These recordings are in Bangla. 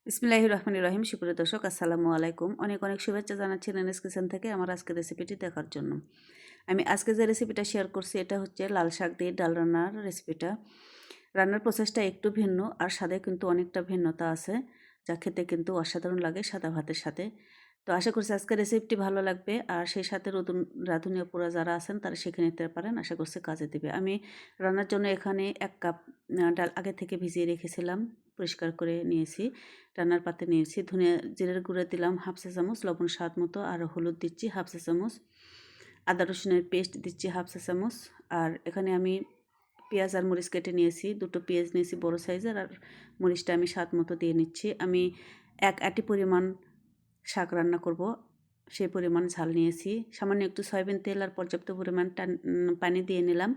বিসমিল্লাহির রহমানির রহিম। সুপ্রিয় দর্শক, আসসালামু আলাইকুম। অনেক অনেক শুভেচ্ছা জানাচ্ছি রেনেস কিচেন থেকে আমার আজকের রেসিপিটি দেখার জন্য। আমি আজকে যে রেসিপিটা শেয়ার করছি এটা হচ্ছে লাল শাক দিয়ে ডাল রান্নার রেসিপিটা। রান্নার প্রসেসটা একটু ভিন্ন আর স্বাদে কিন্তু অনেকটা ভিন্নতা আছে, যা খেতে কিন্তু অসাধারণ লাগে সাদা ভাতের সাথে। তো আশা করছি আজকের রেসিপিটি ভালো লাগবে, আর সেই সাথে নতুন রাঁধুনি আপুরা যারা আছেন তারা শিখে নিতে পারেন। আশা করছি কাজে দেবে। আমি রান্নার জন্য এখানে 1 কাপ ডাল আগে থেকে ভিজিয়ে রেখেছিলাম, পরিষ্কার করে নিয়েছি। রান্নার পাত্রে নিয়েছি। ধনিয়া জিরার গুঁড়া দিলাম হাফ চা চামচ, লবণ স্বাদ মতো, আর হলুদ দিচ্ছি হাফ চা চামচ, আদা রসুনের পেস্ট দিচ্ছি হাফ চা চামচ। আর এখানে আমি পেঁয়াজ আর মরিচ কেটে নিয়েছি, 2টো পেঁয়াজ নিয়েছি বড় সাইজের, আর মরিচটা আমি স্বাদ মতো দিয়ে নিচ্ছি। আমি 1 আটি পরিমাণ শাক রান্না করব, সেই পরিমাণ ঝাল নিয়েছি। সামান্য একটু সয়াবিন তেল আর পর্যাপ্ত পরিমাণ পানি দিয়ে নিলাম।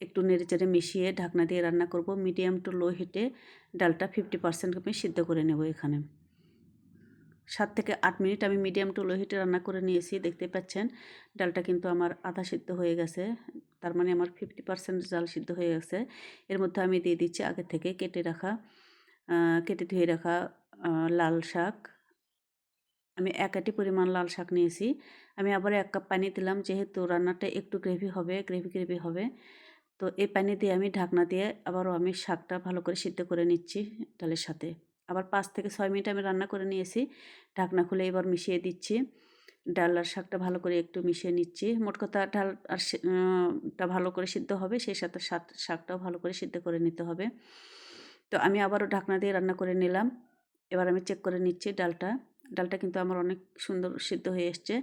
একটু নেড়েচেড়ে মিশিয়ে ঢাকনা দিয়ে রান্না করব। মিডিয়াম টু লো হিটে ডালটা 50% আমি সিদ্ধ করে নেব। এখানে 7 থেকে 8 মিনিট আমি মিডিয়াম টু লো হিটে রান্না করে নিয়েছি। দেখতে পাচ্ছেন ডালটা কিন্তু আমার আধা সিদ্ধ হয়ে গেছে, তার মানে আমার 50% ডাল সিদ্ধ হয়ে গেছে। এর মধ্যে আমি দিয়ে দিচ্ছি আগে থেকে কেটে ধুয়ে রাখা লাল শাক। আমি 1 আটি পরিমাণ লাল শাক নিয়েছি। আমি আবার 1 কাপ পানি দিলাম, যেহেতু রান্নাটা একটু গ্রেভি হবে। তো এই পানি দিয়ে আমি ঢাকনা দিয়ে আবারও আমি শাকটা ভালো করে সিদ্ধ করে নিচ্ছি ডালের সাথে। আবার 5 থেকে 6 মিনিট আমি রান্না করে নিয়েছি। ঢাকনা খুলে এবার মিশিয়ে দিচ্ছি। ডাল আর শাকটা ভালো করে একটু মিশিয়ে নিচ্ছি। মোট কথা ডাল আর টা ভালো করে সিদ্ধ হবে, সেই সাথে শাকটাও ভালো করে সিদ্ধ করে নিতে হবে। তো আমি আবারও ঢাকনা দিয়ে রান্না করে নিলাম। এবার আমি চেক করে নিচ্ছি ডালটা কিন্তু আমার অনেক সুন্দর সিদ্ধ হয়ে এসছে।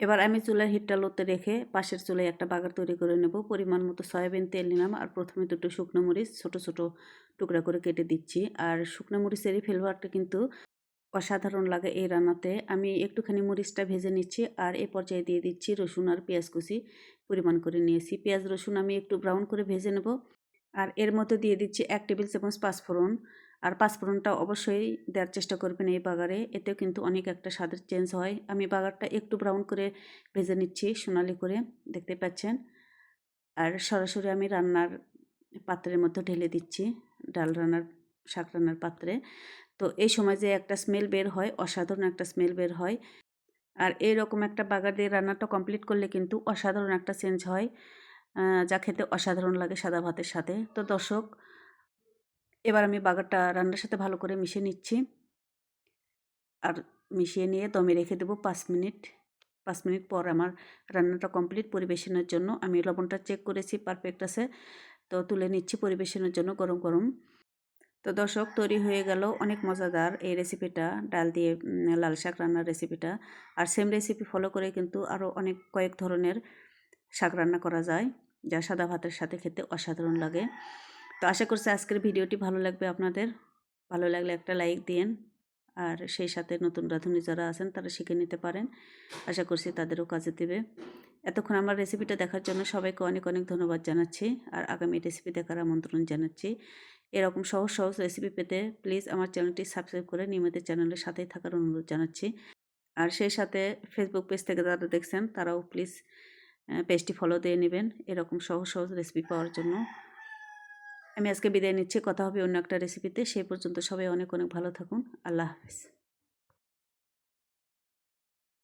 এবার আমি চুলার হিটটা লোতে রেখে পাশের চুলায় একটা বাগার তৈরি করে নেব। পরিমাণ মতো সয়াবিন তেল নিলাম, আর প্রথমে 2টো শুকনো মরিচ ছোট ছোট টুকরা করে কেটে দিচ্ছি। আর শুকনো মরিচেরই ফ্লেভারটা কিন্তু অসাধারণ লাগে এই রান্নাতে। আমি একটুখানি মরিচটা ভেজে নিচ্ছি, আর এই পর্যায়ে দিয়ে দিচ্ছি রসুন আর পেঁয়াজ কুচি পরিমাণ করে নিয়েছি। পেঁয়াজ রসুন আমি একটু ব্রাউন করে ভেজে নেব। আর এর মধ্যে দিয়ে দিচ্ছি 1 টেবিল চামচ পাঁচফোড়ন। আর পাঁচফোড়নটা অবশ্যই দেওয়ার চেষ্টা করবেন এই বাগারে, এতেও কিন্তু অনেক একটা স্বাদের চেঞ্জ হয়। আমি বাগারটা একটু ব্রাউন করে ভেজে নিচ্ছি সোনালি করে, দেখতে পাচ্ছেন। আর সরাসরি আমি রান্নার পাত্রের মধ্যে ঢেলে দিচ্ছি, শাক রান্নার পাত্রে। তো এই সময় যে একটা স্মেল বের হয়, অসাধারণ একটা স্মেল বের হয়। আর এইরকম একটা বাগার দিয়ে রান্নাটা কমপ্লিট করলে কিন্তু অসাধারণ একটা চেঞ্জ হয়, যা খেতে অসাধারণ লাগে সাদা ভাতের সাথে। তো দর্শক, এবার আমি বাগারটা রান্নার সাথে ভালো করে মিশিয়ে নিচ্ছি, আর মিশিয়ে নিয়ে দমে রেখে দেবো 5 মিনিট। 5 মিনিট পর আমার রান্নাটা কমপ্লিট। পরিবেশনের জন্য আমি লবণটা চেক করেছি, পারফেক্ট আছে। তো তুলে নিচ্ছি পরিবেশনের জন্য গরম গরম। তো দর্শক, তৈরি হয়ে গেল অনেক মজাদার এই রেসিপিটা, ডাল দিয়ে লাল শাক রান্নার রেসিপিটা। আর সেম রেসিপি ফলো করে কিন্তু আরও কয়েক ধরনের শাক রান্না করা যায়, যা সাদা ভাতের সাথে খেতে অসাধারণ লাগে। তো আশা করছি আজকের ভিডিওটি ভালো লাগবে আপনাদের। ভালো লাগলে একটা লাইক দিন, আর সেই সাথে নতুন রাঁধুনি যারা আছেন তারা শিখে নিতে পারেন। আশা করছি তাদেরও কাজে দেবে। এতক্ষণ আমার রেসিপিটা দেখার জন্য সবাইকে অনেক অনেক ধন্যবাদ জানাচ্ছি, আর আগামী রেসিপি দেখার আমন্ত্রণ জানাচ্ছি। এরকম সহজ সহজ রেসিপি পেতে প্লিজ আমার চ্যানেলটি সাবস্ক্রাইব করে নিয়মিত চ্যানেলের সাথেই থাকার অনুরোধ জানাচ্ছি। আর সেই সাথে ফেসবুক পেজ থেকে যারা দেখছেন তারাও প্লিজ পেজটি ফলো দিয়ে নেবেন এরকম সহজ সহজ রেসিপি পাওয়ার জন্য। আমি আজকে বিদায় নিচ্ছি। কথা হবে অন্য একটা রেসিপিতে। সেই পর্যন্ত সবাই অনেক অনেক ভালো থাকুন। আল্লাহ হাফেজ।